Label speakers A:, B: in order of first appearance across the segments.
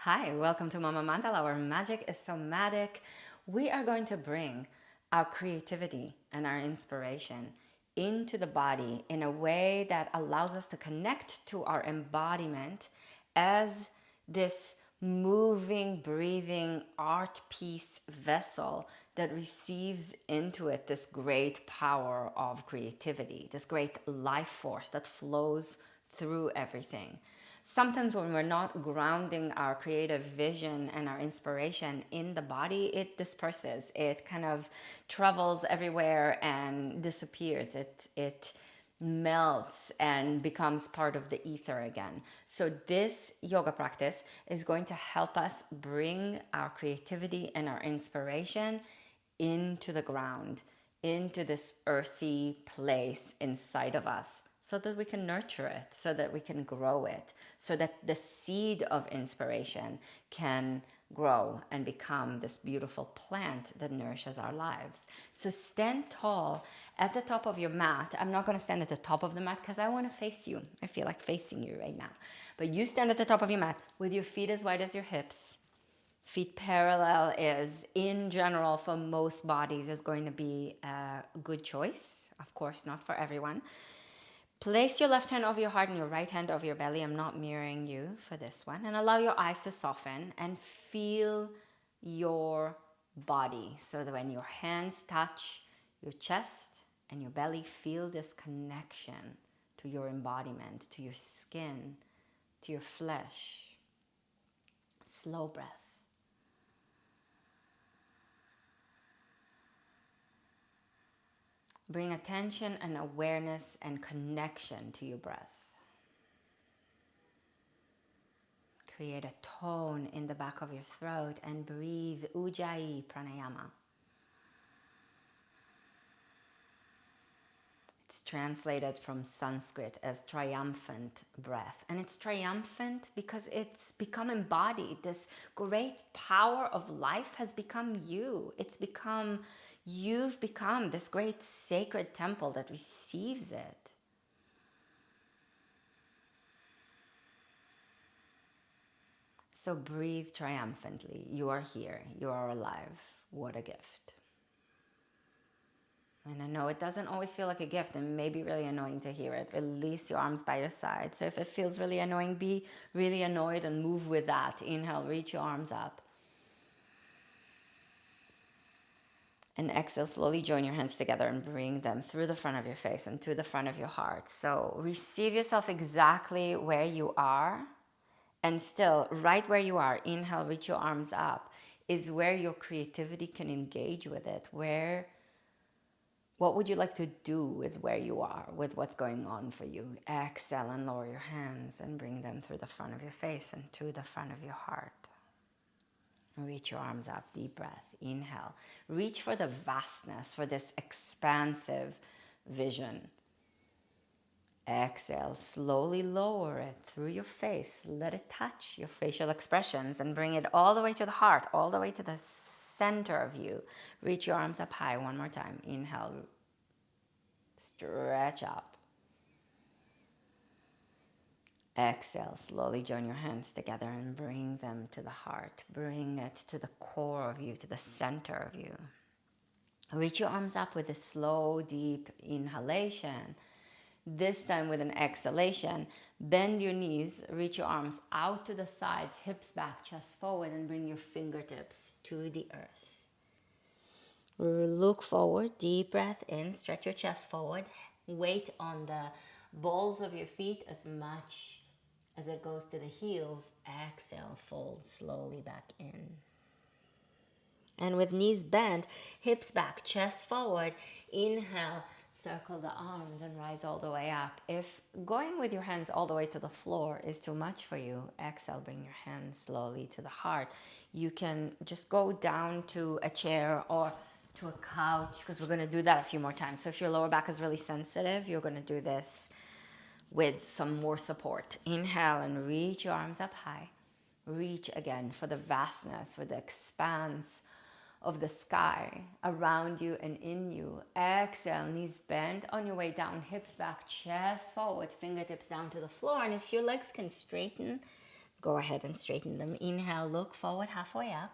A: Hi, welcome to Mama Mandala, where magic is somatic. We are going to bring our creativity and our inspiration into the body in a way that allows us to connect to our embodiment as this moving, breathing art piece vessel that receives into it this great power of creativity, this great life force that flows through everything. Sometimes when we're not grounding our creative vision and our inspiration in the body, it disperses. It kind of travels everywhere and disappears. It melts and becomes part of the ether again. So this yoga practice is going to help us bring our creativity and our inspiration into the ground, into this earthy place inside of us, so that we can nurture it, so that we can grow it, so that the seed of inspiration can grow and become this beautiful plant that nourishes our lives. So stand tall at the top of your mat. I'm not going to stand at the top of the mat because I want to face you. I feel like facing you right now. But you stand at the top of your mat with your feet as wide as your hips. Feet parallel is, in general, for most bodies, is going to be a good choice. Of course, not for everyone. Place your left hand over your heart and your right hand over your belly. I'm not mirroring you for this one. And allow your eyes to soften and feel your body. So that when your hands touch your chest and your belly, feel this connection to your embodiment, to your skin, to your flesh. Slow breath. Bring attention and awareness and connection to your breath. Create a tone in the back of your throat and breathe Ujjayi pranayama. It's translated from Sanskrit as triumphant breath. And it's triumphant because it's become embodied. This great power of life has become you. You've become this great sacred temple that receives it. So breathe triumphantly. You are here. You are alive. What a gift. And I know it doesn't always feel like a gift and may be really annoying to hear it. Release your arms by your side. So if it feels really annoying, be really annoyed and move with that. Inhale, reach your arms up. And exhale, slowly join your hands together and bring them through the front of your face and to the front of your heart. So receive yourself exactly where you are. And still, right where you are, inhale, reach your arms up, is where your creativity can engage with it. What would you like to do with where you are, with what's going on for you? Exhale and lower your hands and bring them through the front of your face and to the front of your heart. Reach your arms up, deep breath, inhale. Reach for the vastness, for this expansive vision. Exhale, slowly lower it through your face. Let it touch your facial expressions and bring it all the way to the heart, all the way to the center of you. Reach your arms up high one more time. Inhale, stretch up. Exhale, slowly join your hands together and bring them to the heart. Bring it to the core of you, to the center of you. Reach your arms up with a slow, deep inhalation. This time with an exhalation, bend your knees, reach your arms out to the sides, hips back, chest forward, and bring your fingertips to the earth. Look forward, deep breath in, stretch your chest forward. Weight on the balls of your feet as much as it goes to the heels. Exhale, fold slowly back in. And with knees bent, hips back, chest forward, inhale, circle the arms and rise all the way up. If going with your hands all the way to the floor is too much for you, exhale, bring your hands slowly to the heart. You can just go down to a chair or to a couch, because we're going to do that a few more times. So if your lower back is really sensitive, you're going to do this with some more support. Inhale and reach your arms up high. Reach again for the vastness, for the expanse of the sky around you and in you. Exhale, knees bent on your way down, hips back, chest forward, fingertips down to the floor. And if your legs can straighten, Go ahead and straighten them. Inhale, look forward, halfway up.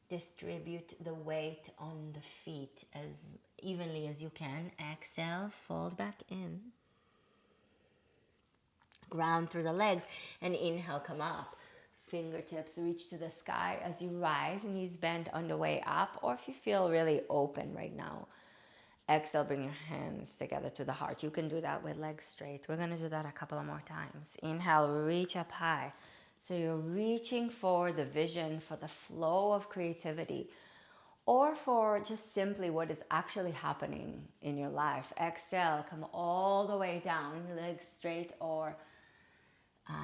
A: Distribute the weight on the feet as evenly as you can. Exhale, fold back in. Ground through the legs, and inhale, come up. Fingertips reach to the sky as you rise, knees bend on the way up, or if you feel really open right now, exhale, bring your hands together to the heart. You can do that with legs straight. We're going to do that a couple of more times. Inhale, reach up high. So you're reaching for the vision, for the flow of creativity, or for just simply what is actually happening in your life. Exhale, come all the way down, legs straight or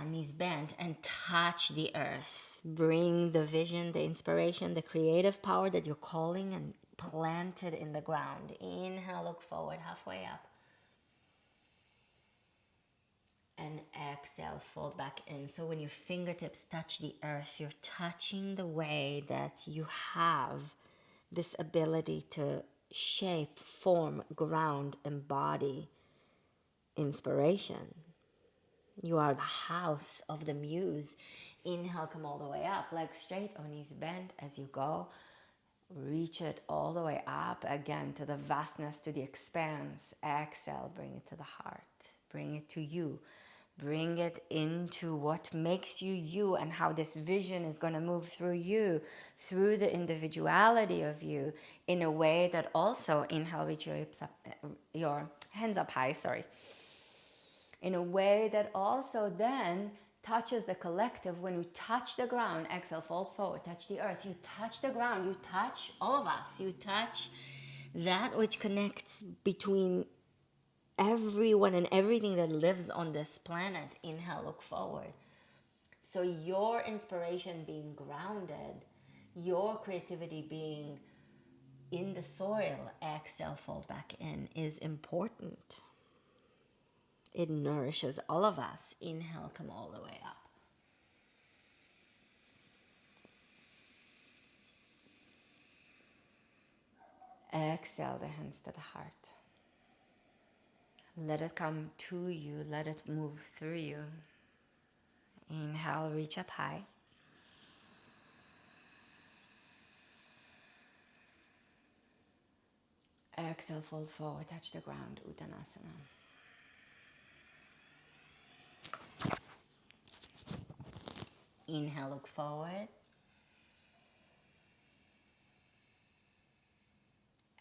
A: knees bent, and touch the earth. Bring the vision, the inspiration, the creative power that you're calling and planted in the ground. Inhale, look forward, halfway up. And exhale, fold back in. So when your fingertips touch the earth, you're touching the way that you have this ability to shape, form, ground, embody inspiration. You are the house of the Muse. Inhale, come all the way up, legs straight or knees bent as you go. Reach it all the way up again to the vastness, to the expanse. Exhale, bring it to the heart. Bring it to you. Bring it into what makes you you and how this vision is going to move through you, through the individuality of you in a way that also, inhale, reach your hands up high, in a way that also then touches the collective. When you touch the ground, exhale, fold forward, touch the earth. You touch the ground, you touch all of us. You touch that which connects between everyone and everything that lives on this planet. Inhale, look forward. So your inspiration being grounded, your creativity being in the soil, exhale, fold back in, is important. It nourishes all of us. Inhale, come all the way up. Exhale, the hands to the heart. Let it come to you. Let it move through you. Inhale, reach up high. Exhale, fold forward, touch the ground, Uttanasana. Inhale, look forward.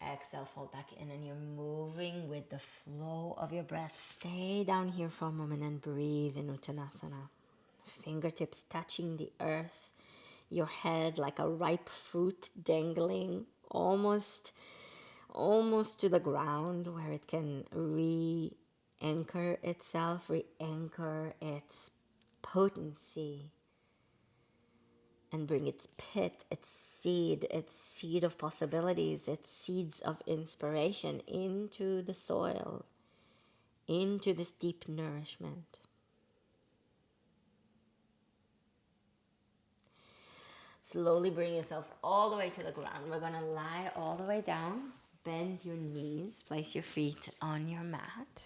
A: Exhale, fold back in, and you're moving with the flow of your breath. Stay down here for a moment and breathe in Uttanasana. Fingertips touching the earth. Your head like a ripe fruit dangling almost to the ground, where it can re-anchor itself, re-anchor its potency, and bring its pit, its seed of possibilities, its seeds of inspiration into the soil, into this deep nourishment. Slowly bring yourself all the way to the ground. We're going to lie all the way down. Bend your knees. Place your feet on your mat.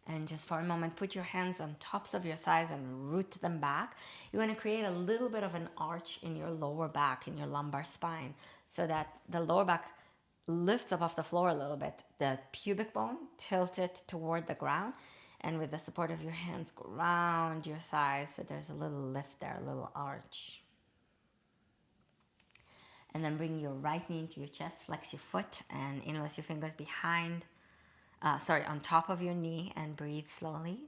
A: And just for a moment, put your hands on tops of your thighs and root them back. You want to create a little bit of an arch in your lower back, in your lumbar spine, so that the lower back lifts up off the floor a little bit. The pubic bone tilted toward the ground. And with the support of your hands, ground your thighs so there's a little lift there, a little arch. And then bring your right knee into your chest, flex your foot, and interlace your fingers on top of your knee, and breathe slowly.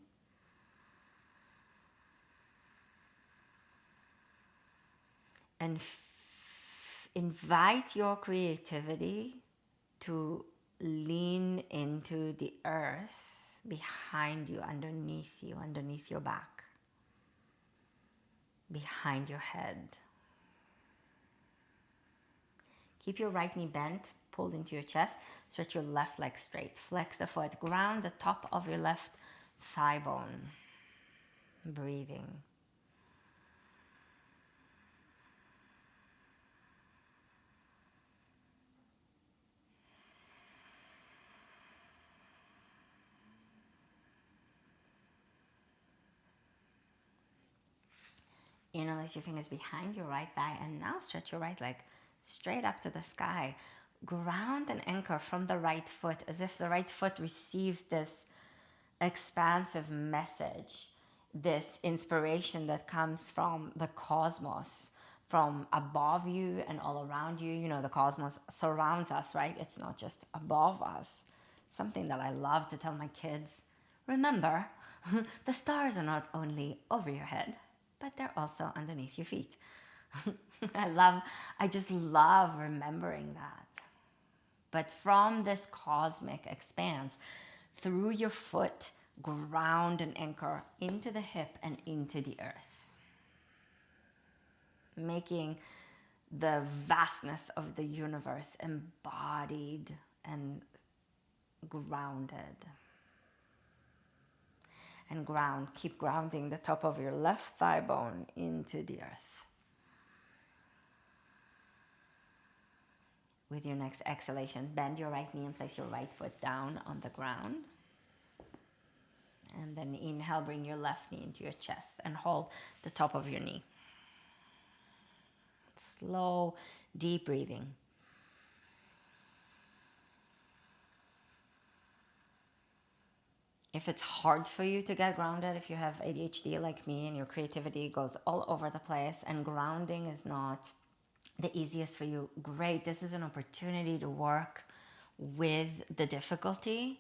A: And invite your creativity to lean into the earth behind you, underneath your back, behind your head. Keep your right knee bent, pulled into your chest. Stretch your left leg straight. Flex the foot. Ground the top of your left thigh bone. Breathing. Interlace your fingers behind your right thigh, and now stretch your right leg straight up to the sky. Ground and anchor from the right foot as if the right foot receives this expansive message, this inspiration that comes from the cosmos, from above you and all around you. You know, the cosmos surrounds us, right? It's not just above us. Something that I love to tell my kids: remember, the stars are not only over your head, but they're also underneath your feet. I just love remembering that. But from this cosmic expanse, through your foot, ground and anchor into the hip and into the earth, making the vastness of the universe embodied and grounded. And ground, keep grounding the top of your left thigh bone into the earth. With your next exhalation, bend your right knee and place your right foot down on the ground. And then inhale, bring your left knee into your chest and hold the top of your knee. Slow, deep breathing. If it's hard for you to get grounded, if you have ADHD like me and your creativity goes all over the place and grounding is not the easiest for you, great. This is an opportunity to work with the difficulty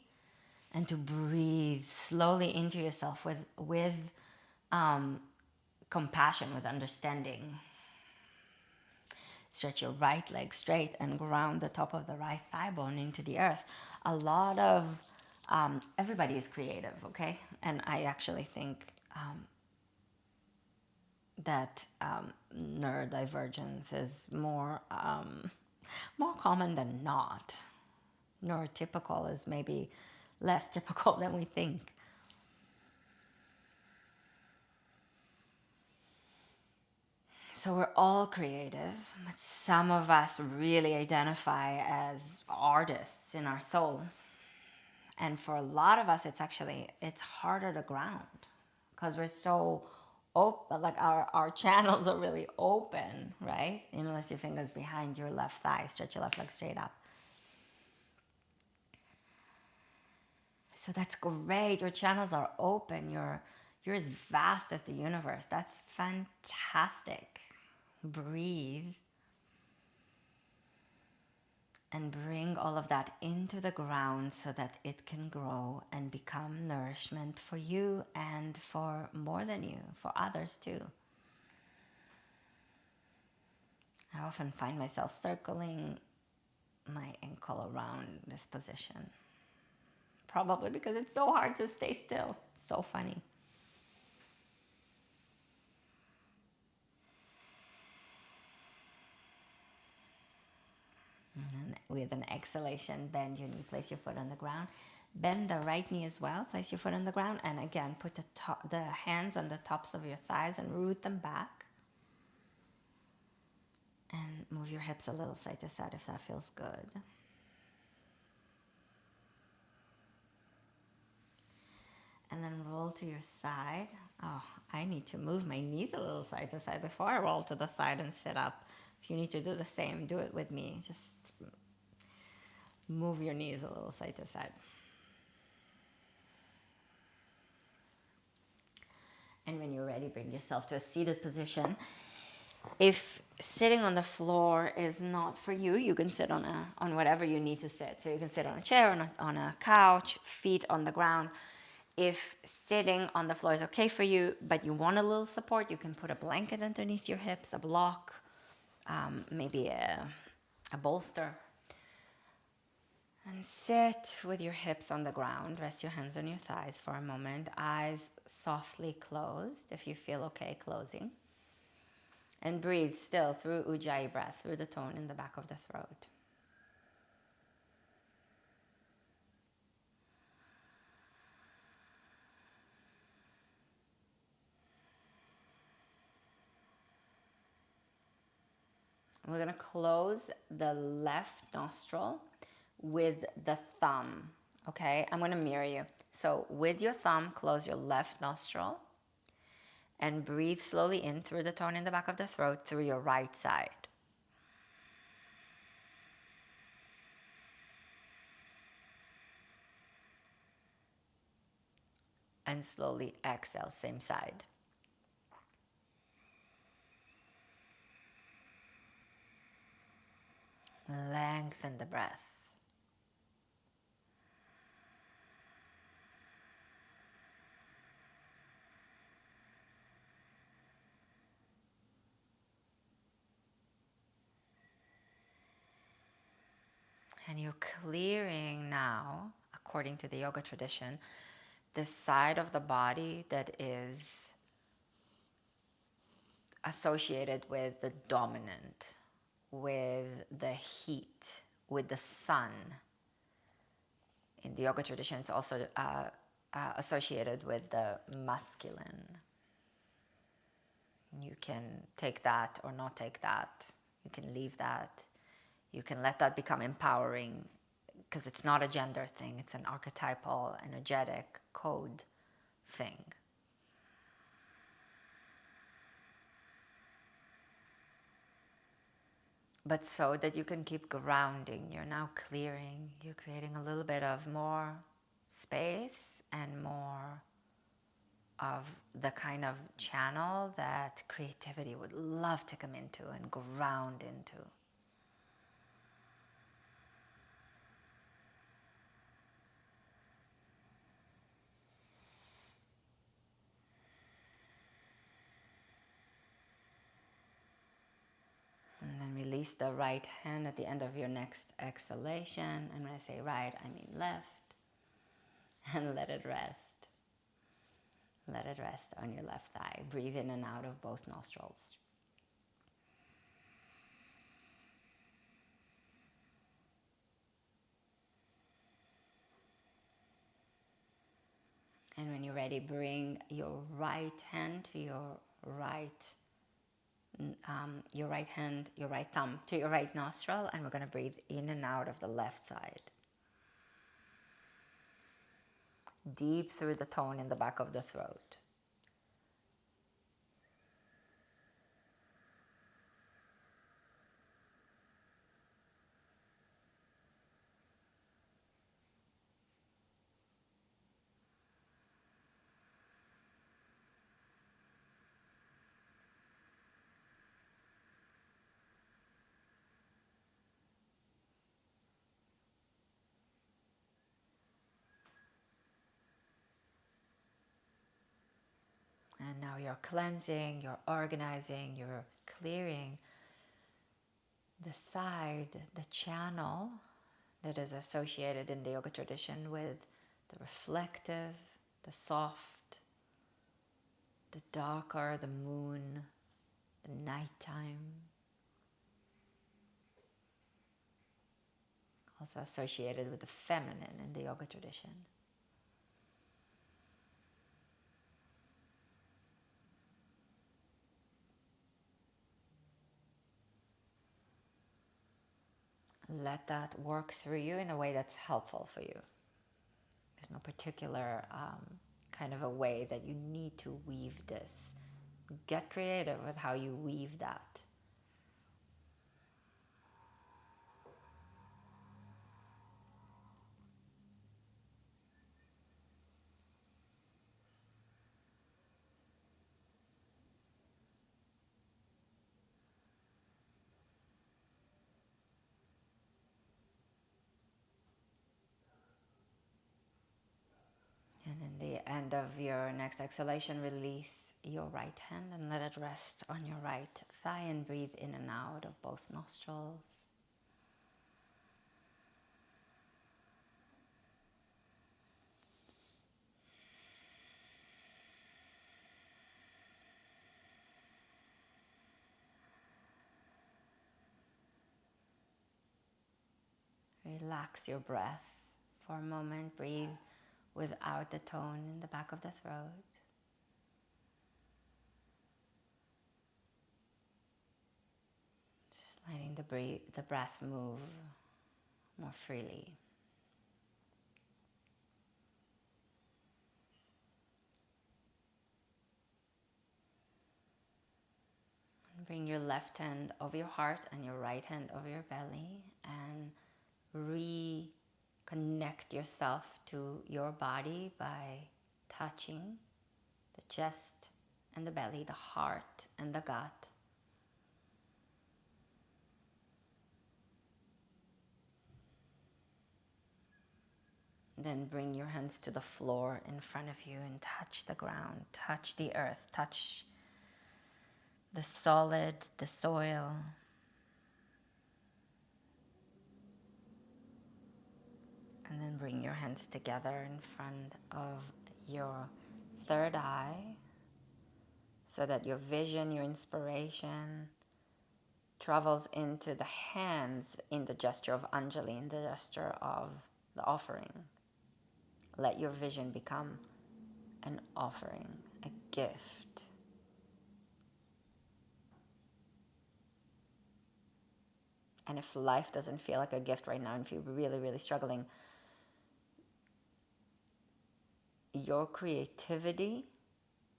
A: and to breathe slowly into yourself with compassion, with understanding. Stretch your right leg straight and ground the top of the right thigh bone into the earth. A lot of, everybody is creative, okay? And I actually think that neurodivergence is more common than not. Neurotypical is maybe less typical than we think. So we're all creative, but some of us really identify as artists in our souls. And for a lot of us, it's harder to ground because we're so open, like our channels are really open, right? Unless your fingers behind your left thigh, stretch your left leg straight up. So that's great. Your channels are open. You're as vast as the universe. That's fantastic. Breathe. And bring all of that into the ground so that it can grow and become nourishment for you and for more than you, for others too. I often find myself circling my ankle around this position. Probably because it's so hard to stay still. It's so funny. And with an exhalation, bend your knee, place your foot on the ground. Bend the right knee as well, place your foot on the ground. And again, put the hands on the tops of your thighs and root them back. And move your hips a little side to side if that feels good. And then roll to your side. Oh, I need to move my knees a little side to side before I roll to the side and sit up. If you need to do the same, do it with me. Just move your knees a little side to side. And when you're ready, bring yourself to a seated position. If sitting on the floor is not for you, you can sit on whatever you need to sit. So you can sit on a chair, on a couch, feet on the ground. If sitting on the floor is okay for you, but you want a little support, you can put a blanket underneath your hips, a block, maybe a bolster. And sit with your hips on the ground. Rest your hands on your thighs for a moment. Eyes softly closed if you feel okay closing. And breathe still through Ujjayi breath, through the tone in the back of the throat. We're going to close the left nostril with the thumb, okay? I'm going to mirror you. So with your thumb, close your left nostril. And breathe slowly in through the tone in the back of the throat through your right side. And slowly exhale, same side. Lengthen the breath. And you're clearing now, according to the yoga tradition, the side of the body that is associated with the dominant, with the heat, with the sun. In the yoga tradition, it's also associated with the masculine. You can take that or not take that. You can leave that. You can let that become empowering, because it's not a gender thing. It's an archetypal, energetic code thing. But so that you can keep grounding, you're now clearing, you're creating a little bit of more space and more of the kind of channel that creativity would love to come into and ground into. And then release the right hand at the end of your next exhalation. And when I say right, I mean left. And let it rest. Let it rest on your left thigh. Breathe in and out of both nostrils. And when you're ready, bring your right hand to your right thumb to your right nostril, and we're going to breathe in and out of the left side. Deep through the tone in the back of the throat. And now you're cleansing, you're organizing, you're clearing the side, the channel that is associated in the yoga tradition with the reflective, the soft, the darker, the moon, the nighttime. Also associated with the feminine in the yoga tradition. Let that work through you in a way that's helpful for you. There's no particular kind of a way that you need to weave this. Get creative with how you weave that. And in the end of your next exhalation, release your right hand and let it rest on your right thigh and breathe in and out of both nostrils. Relax your breath for a moment. Breathe without the tone in the back of the throat. Just letting the breath move more freely. Bring your left hand over your heart and your right hand over your belly and reconnect yourself to your body by touching the chest and the belly, the heart and the gut. Then bring your hands to the floor in front of you and touch the ground, touch the earth, touch the solid, the soil. And then bring your hands together in front of your third eye so that your vision, your inspiration travels into the hands in the gesture of Anjali, in the gesture of the offering. Let your vision become an offering, a gift. And if life doesn't feel like a gift right now, and if you're really, really struggling, your creativity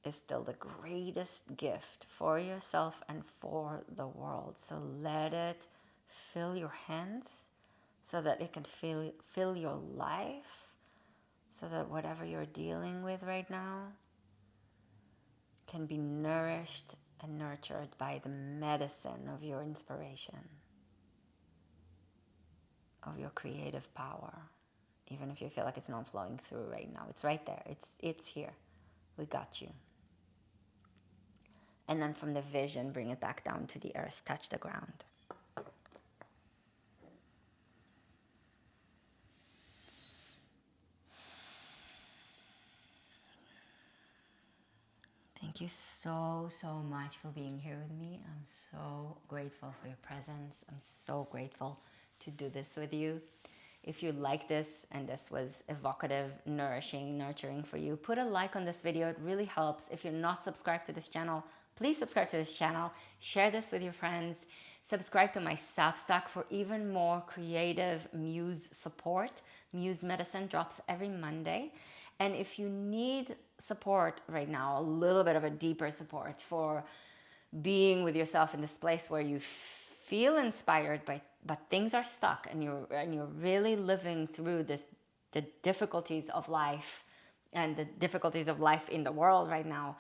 A: is still the greatest gift for yourself and for the world. So let it fill your hands so that it can fill your life, so that whatever you're dealing with right now can be nourished and nurtured by the medicine of your inspiration, of your creative power. Even if you feel like it's not flowing through right now, it's right there. It's here. We got you. And then from the vision, bring it back down to the earth, touch the ground. Thank you so, so much for being here with me. I'm so grateful for your presence. I'm so grateful to do this with you. If you like this and this was evocative, nourishing, nurturing for you, put a like on this video. It really helps. If you're not subscribed to this channel, please subscribe to this channel. Share this with your friends. Subscribe to my Substack for even more creative Muse support. Muse Medicine drops every Monday. And if you need support right now, a little bit of a deeper support for being with yourself in this place where you feel inspired but things are stuck and you're really living through the difficulties of life and the difficulties of life in the world right now,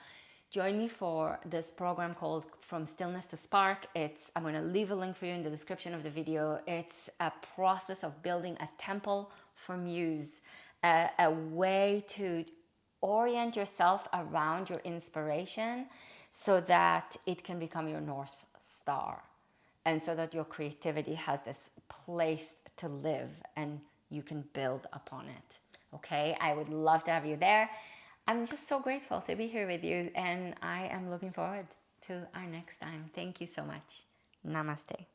A: join me for this program called From Stillness to Spark. I'm going to leave a link for you in the description of the video. It's a process of building a temple for Muse, a way to orient yourself around your inspiration so that it can become your North Star, and so that your creativity has this place to live and you can build upon it. Okay, I would love to have you there. I'm just so grateful to be here with you, and I am looking forward to our next time. Thank you so much. Namaste.